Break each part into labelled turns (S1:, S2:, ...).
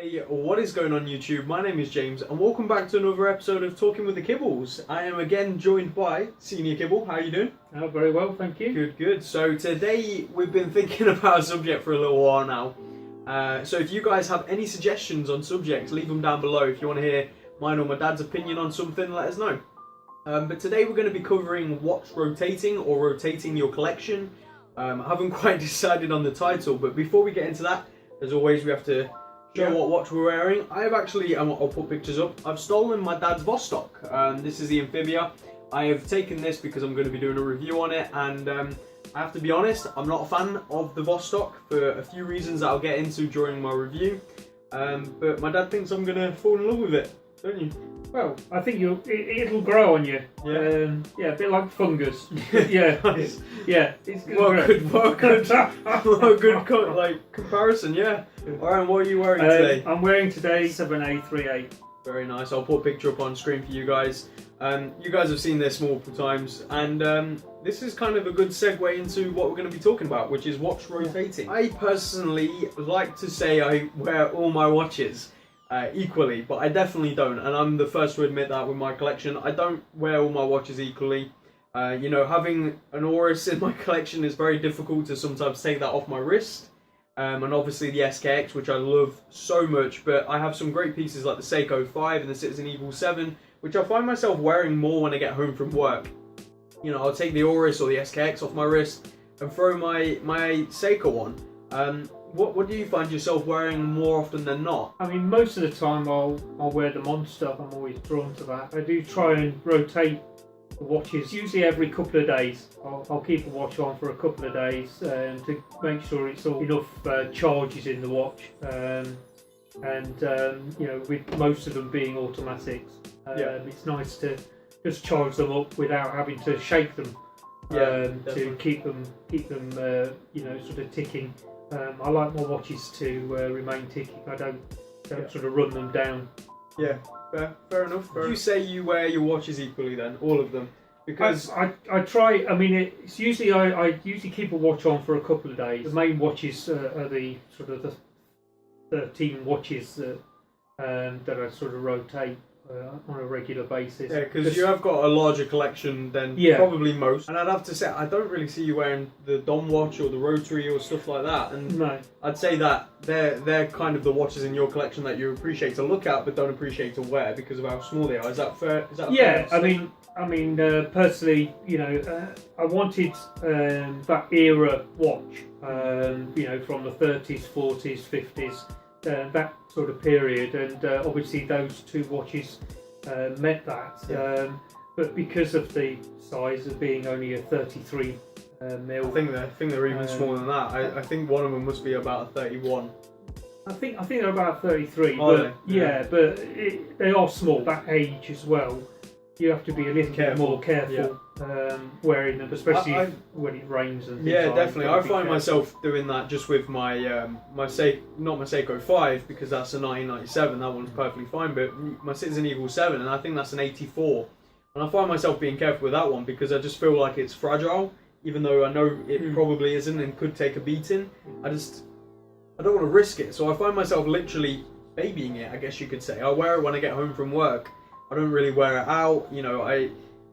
S1: Hey, what is going on YouTube? My name is James and welcome back to another episode of Talking with the Kibbles. I am again joined by Senior Kibble. How are you doing?
S2: Oh, very well, thank you.
S1: Good, good. So today we've been thinking about a subject for a little while now. So if you guys have any suggestions on subjects, leave them down below. If you want to hear mine or my dad's opinion on something, let us know. But today we're going to be covering watch rotating or rotating your collection. I haven't quite decided on the title, but before we get into that, as always, we have to show what watch we're wearing. I've actually, I'll put pictures up, I've stolen my dad's Vostok. This is the Amphibia. I have taken this because I'm going to be doing a review on it, and I have to be honest, I'm not a fan of the Vostok for a few reasons that I'll get into during my review. But my dad thinks I'm going to fall in love with it, don't you?
S2: Well, I think it'll grow on you.
S1: Yeah.
S2: Yeah, a bit like fungus. Yeah,
S1: Nice.
S2: it's gonna
S1: What
S2: grow.
S1: a good like comparison, yeah. Alright, what are you wearing today?
S2: I'm wearing today 7A38.
S1: Very nice. I'll put a picture up on screen for you guys. You guys have seen this multiple times, and this is kind of a good segue into what we're going to be talking about, which is watch rotating. I personally like to say I wear all my watches equally, but I definitely don't, and I'm the first to admit that with my collection. I don't wear all my watches equally. You know, having an Oris in my collection is very difficult to sometimes take that off my wrist. And obviously the SKX, which I love so much, but I have some great pieces like the Seiko 5 and the Citizen Eagle 7, which I find myself wearing more when I get home from work. You know, I'll take the Oris or the SKX off my wrist and throw my Seiko on. What do you find yourself wearing more often than not?
S2: I mean, most of the time I'll wear the Monster. I'm always drawn to that. I do try and rotate the watches, usually every couple of days. I'll keep a watch on for a couple of days to make sure it's all enough charges in the watch. You know, with most of them being automatics, it's nice to just charge them up without having to shake them to keep them you know, sort of ticking. I like my watches to remain ticking. I don't sort of run them down.
S1: Yeah, fair enough. You say you wear your watches equally then, all of them? Because
S2: I try. I mean, it's usually I usually keep a watch on for a couple of days. The main watches are the sort of the 13 watches that I sort of rotate on a regular basis.
S1: Yeah, because you have got a larger collection than probably most. And I'd have to say, I don't really see you wearing the Dom watch or the Rotary or stuff like that. And
S2: no.
S1: I'd say that they're kind of the watches in your collection that you appreciate to look at but don't appreciate to wear because of how small they are. Is that fair? Is that
S2: yeah,
S1: fair?
S2: I mean, personally, you know, I wanted that era watch, you know, from the 30s, 40s, 50s, that sort of period, and obviously those two watches met that.
S1: Yeah.
S2: But because of the size of being only a 33 mil,
S1: I think they're even smaller than that. I think one of them must be about a 31.
S2: I think they're about 33.
S1: Are
S2: but
S1: they?
S2: yeah, but they are small. That age as well. You have to be a little bit more careful wearing them, especially when it rains and things
S1: yeah,
S2: like
S1: definitely.
S2: that.
S1: I find myself doing that just with my not my Seiko 5 because that's a 1997. That one's perfectly fine, but my Citizen Eagle 7, and I think that's an 84. And I find myself being careful with that one because I just feel like it's fragile, even though I know it probably isn't and could take a beating. I don't want to risk it, so I find myself literally babying it, I guess you could say. I wear it when I get home from work. I don't really wear it out, you know.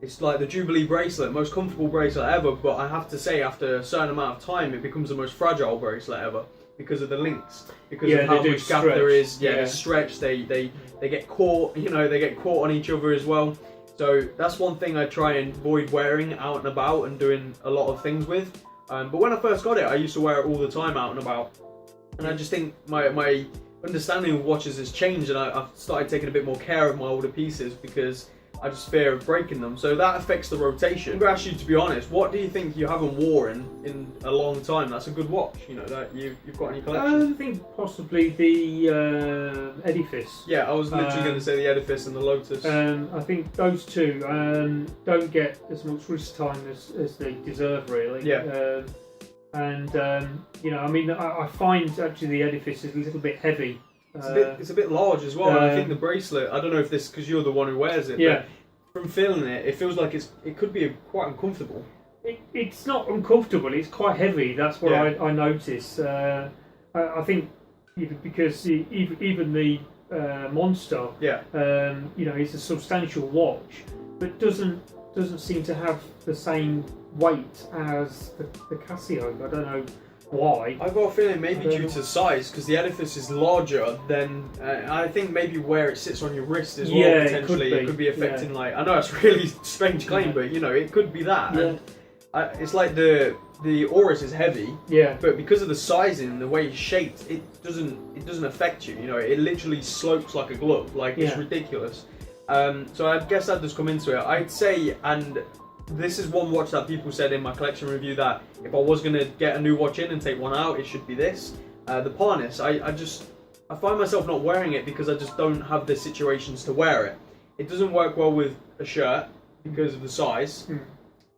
S1: It's like the Jubilee bracelet, most comfortable bracelet ever, but I have to say after a certain amount of time it becomes the most fragile bracelet ever because of the links, because of how much gap there is. Yeah, they stretch, they get caught, you know, they get caught on each other as well. So that's one thing I try and avoid wearing out and about and doing a lot of things with. But when I first got it, I used to wear it all the time out and about, and I just think my understanding of watches has changed, and I've started taking a bit more care of my older pieces because I just fear of breaking them. So that affects the rotation. I'm going to ask you, to be honest, what do you think you haven't worn in a long time that's a good watch, you know, that you've got in your collection?
S2: I think possibly the Edifice.
S1: Yeah, I was literally going to say the Edifice and the Lotus.
S2: I think those two don't get as much wrist time as they deserve, really.
S1: Yeah.
S2: You know, I mean, I find actually the Edifice is a little bit heavy.
S1: It's a bit large as well, and I think the bracelet, I don't know if this, because you're the one who wears it, but from feeling it, it feels like it could be quite uncomfortable.
S2: It's not uncomfortable, it's quite heavy, that's what I notice. I think because even the Monster, is a substantial watch, but doesn't seem to have the same weight as the Casio. I don't know why.
S1: I've got a feeling maybe due to size, because the edifice is larger than I think maybe where it sits on your wrist as well. Potentially, it could be affecting. Like, I know it's a really strange claim, but it could be that.
S2: Yeah.
S1: And it's like the Aorus is heavy, but because of the sizing and the way it's shaped, it doesn't affect you. It literally slopes like a glove. Like, it's ridiculous. So I guess that does come into it. I'd say, and this is one watch that people said in my collection review, that if I was going to get a new watch in and take one out, it should be this. The Parnis. I find myself not wearing it because I just don't have the situations to wear it. It doesn't work well with a shirt because of the size.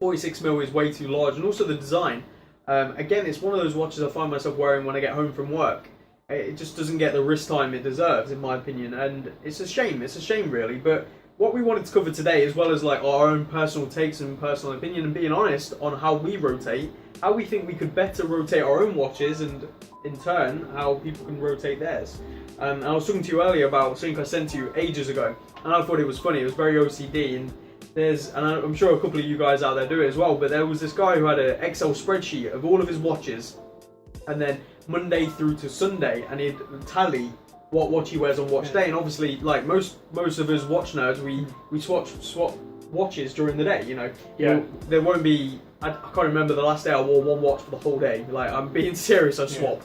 S1: 46mm is way too large, and also the design. Again, it's one of those watches I find myself wearing when I get home from work. It just doesn't get the wrist time it deserves, in my opinion, and it's a shame. It's a shame, really. But what we wanted to cover today, as well as like our own personal takes and personal opinion, and being honest on how we rotate, how we think we could better rotate our own watches, and in turn, how people can rotate theirs. And I was talking to you earlier about something I sent to you ages ago, and I thought it was funny. It was very OCD, and I'm sure a couple of you guys out there do it as well, but there was this guy who had an Excel spreadsheet of all of his watches, and then Monday through to Sunday, and he'd tally what watch he wears on watch day. And obviously, like most of us watch nerds, we swap watches during the day. There won't be. I can't remember the last day I wore one watch for the whole day. Like, I'm being serious. I swap.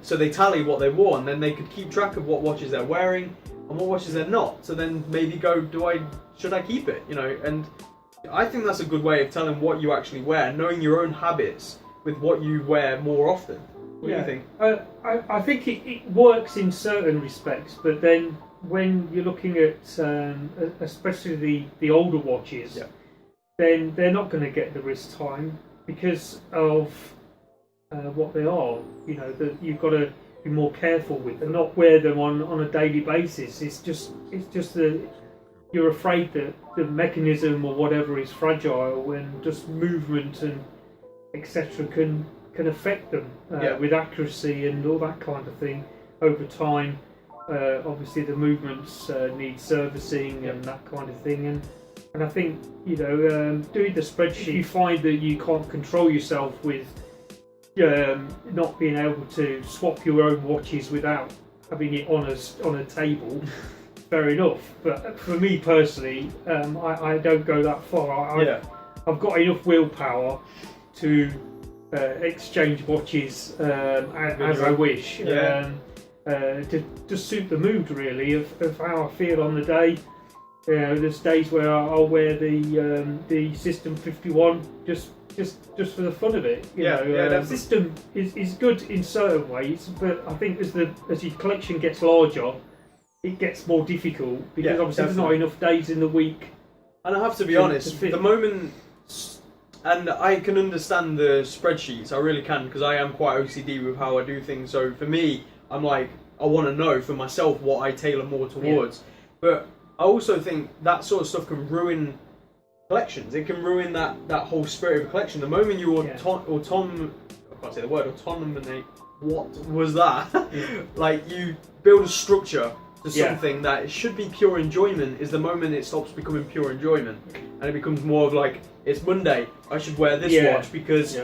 S1: So they tally what they wore, and then they could keep track of what watches they're wearing and what watches they're not. So then maybe go, should I keep it? And I think that's a good way of telling what you actually wear, knowing your own habits with what you wear more often. What do you think?
S2: I think it works in certain respects, but then when you're looking at especially the older watches, then they're not going to get the wrist time because of what they are. That you've got to be more careful with and not wear them on a daily basis. It's just that you're afraid that the mechanism or whatever is fragile, and just movement and etc. can affect them with accuracy and all that kind of thing over time. Obviously, the movements need servicing and that kind of thing. And I think doing the spreadsheet, you find that you can't control yourself with not being able to swap your own watches without having it on a table. Fair enough, but for me personally, I don't go that far. I've got enough willpower to exchange watches as I wish, to just suit the mood really of how I feel on the day. There's days where I'll wear the System 51 just for the fun of it. The system is good in certain ways, but I think as your collection gets larger, it gets more difficult because obviously there's not enough days in the week.
S1: And I have to be honest, the moment, and I can understand the spreadsheets, I really can, because I am quite OCD with how I do things. So for me, I'm like, I want to know for myself what I tailor more towards. But I also think that sort of stuff can ruin collections. It can ruin that whole spirit of a collection. The moment you I can't say the word, autonomate, what was that? Like, you build a structure to something that it should be pure enjoyment, is the moment it stops becoming pure enjoyment, and it becomes more of like, it's Monday, I should wear this watch because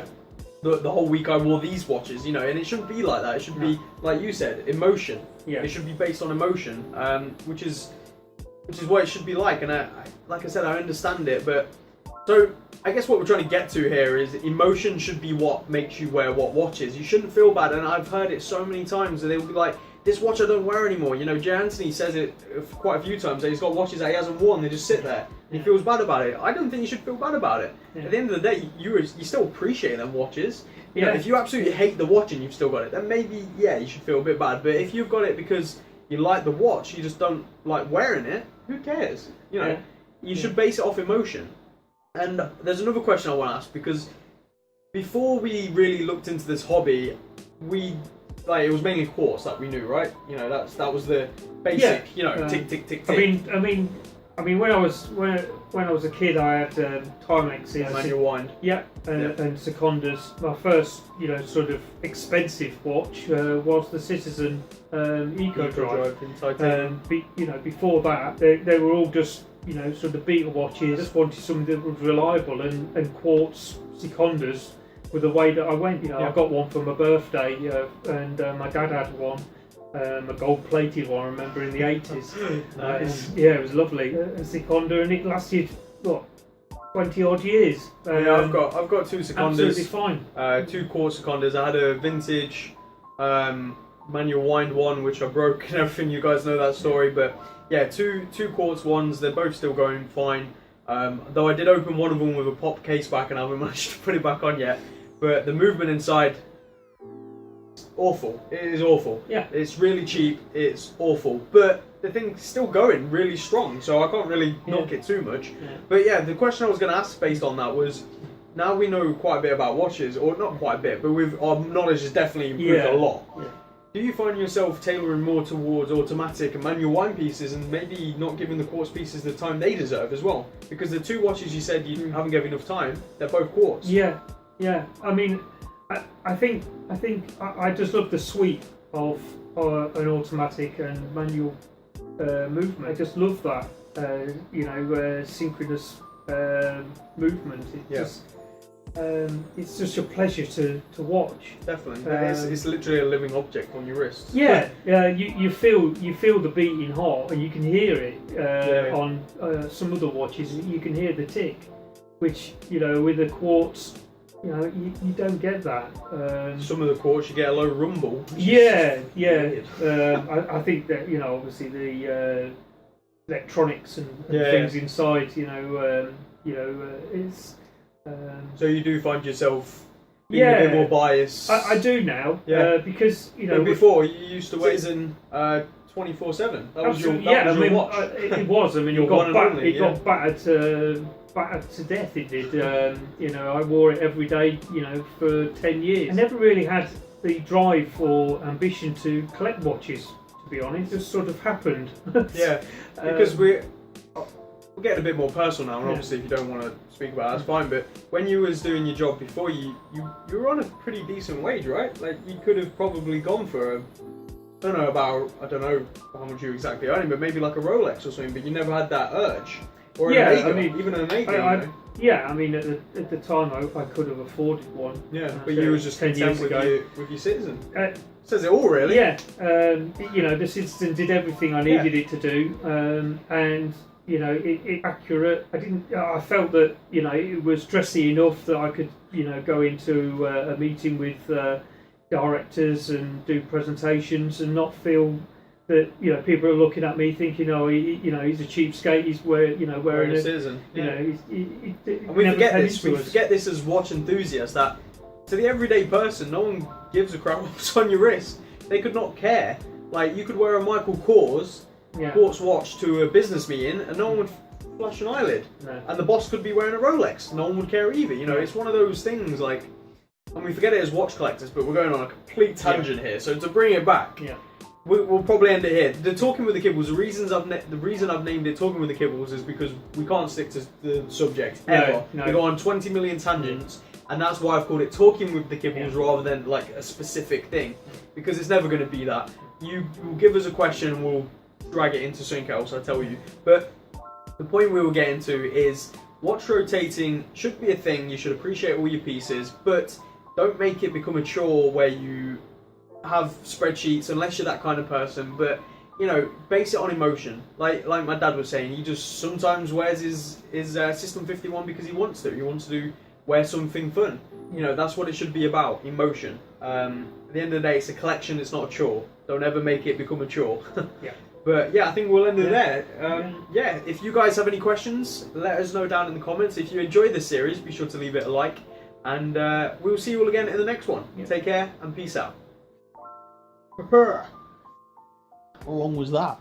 S1: the whole week I wore these watches, and it shouldn't be like that. It should be, like you said, emotion. It should be based on emotion, which is what it should be like. And like I said, I understand it, but so I guess what we're trying to get to here is emotion should be what makes you wear what watches. You shouldn't feel bad, and I've heard it so many times that they will be like, this watch I don't wear anymore. Jay Anthony says it quite a few times, that he's got watches that he hasn't worn, they just sit there, and he feels bad about it. I don't think you should feel bad about it. At the end of the day, you still appreciate them watches. If you absolutely hate the watch and you've still got it, then maybe, you should feel a bit bad. But if you've got it because you like the watch, you just don't like wearing it, who cares? You should base it off emotion. And there's another question I want to ask, because before we really looked into this hobby, it was mainly quartz that we knew, right? That was the basic, tick, tick, tick, tick.
S2: I mean, I mean, when I was a kid, I had Timexes.
S1: Manual wind.
S2: Yeah, and Secondas. My first, sort of expensive watch was the Citizen Eco Drive. Before that, they were all just, sort of beetle watches. Just wanted something that was reliable, and quartz Secondas were the way that I went. I got one for my birthday, and my dad had one. A gold-plated one, I remember, in the 80s.
S1: Nice.
S2: It was lovely. A Seconda, and it lasted 20 odd years.
S1: I've got two Secondas.
S2: Absolutely fine.
S1: 2 quartz Secondas. I had a vintage manual wind one, which I broke and everything. You guys know that story, but yeah, two quartz ones. They're both still going fine. Though I did open one of them with a pop case back, and I haven't managed to put it back on yet. But the movement inside. Awful. It is awful.
S2: Yeah.
S1: It's really cheap. It's awful. But the thing's still going really strong, so I can't really knock it too much. Yeah. But yeah, the question I was going to ask based on that was, now we know quite a bit about watches, or not quite a bit, but our knowledge has definitely improved a lot. Yeah. Do you find yourself tailoring more towards automatic and manual wind pieces, and maybe not giving the quartz pieces the time they deserve as well? Because the 2 watches you said you haven't given enough time, they're both quartz.
S2: Yeah. I mean, I think I just love the sweep of an automatic and manual movement. I just love that, synchronous movement. It's just a pleasure to watch.
S1: Definitely, it's literally a living object on your wrist.
S2: Yeah, you feel the beating heart, and you can hear it on some other watches. You can hear the tick, which with the quartz. You don't get that.
S1: Some of the quartz you get a low rumble.
S2: Yeah. I think that obviously the electronics and things inside. It's.
S1: So you do find yourself being a bit more biased.
S2: I do now. Because
S1: But before you used to weigh in 24/7. That was your watch.
S2: It was. I mean, it got battered to death. It did. I wore it every day. For 10 years. I never really had the drive or ambition to collect watches. To be honest, it just sort of happened.
S1: Because we're getting a bit more personal now, and obviously, if you don't want to speak about it, that's fine. But when you was doing your job before, you were on a pretty decent wage, right? Like you could have probably gone for I don't know how much you were exactly earning, but maybe like a Rolex or something. But you never had that urge. Or even an Omega.
S2: I mean, at the time, I could have afforded one.
S1: Yeah, but you was just content with your Citizen. Says it all, really.
S2: Yeah, the Citizen did everything I needed it to do, and it accurate. I felt that it was dressy enough that I could go into a meeting with directors and do presentations and not feel that people are looking at me thinking, he's a cheapskate. He's wearing a
S1: Citizen.
S2: And
S1: we forget this as watch enthusiasts, that to the everyday person, no one gives a crap what's on your wrist. They could not care. Like you could wear a Michael Kors quartz watch to a business meeting, and no one would flash an eyelid. No. And the boss could be wearing a Rolex. No one would care either. It's one of those things like, and we forget it as watch collectors, but we're going on a complete tangent here. So to bring it back. Yeah. We'll probably end it here. The Talking with the Kibbles, the reason I've named it Talking with the Kibbles is because we can't stick to the subject ever. No. We go on 20 million tangents, and that's why I've called it Talking with the Kibbles rather than like a specific thing, because it's never going to be that. You will give us a question and we'll drag it into something else, I tell you. But the point we were getting to is watch rotating should be a thing. You should appreciate all your pieces, but don't make it become a chore where you have spreadsheets unless you're that kind of person, but base it on emotion. Like my dad was saying, he just sometimes wears his System 51 because he wants to wear something fun. That's what it should be about, emotion. At the end of the day, it's a collection, it's not a chore. Don't ever make it become a chore. But I think we'll end it there. If you guys have any questions, let us know down in the comments. If you enjoyed this series, be sure to leave it a like, and we'll see you all again in the next one. Take care and peace out.
S3: How long was that?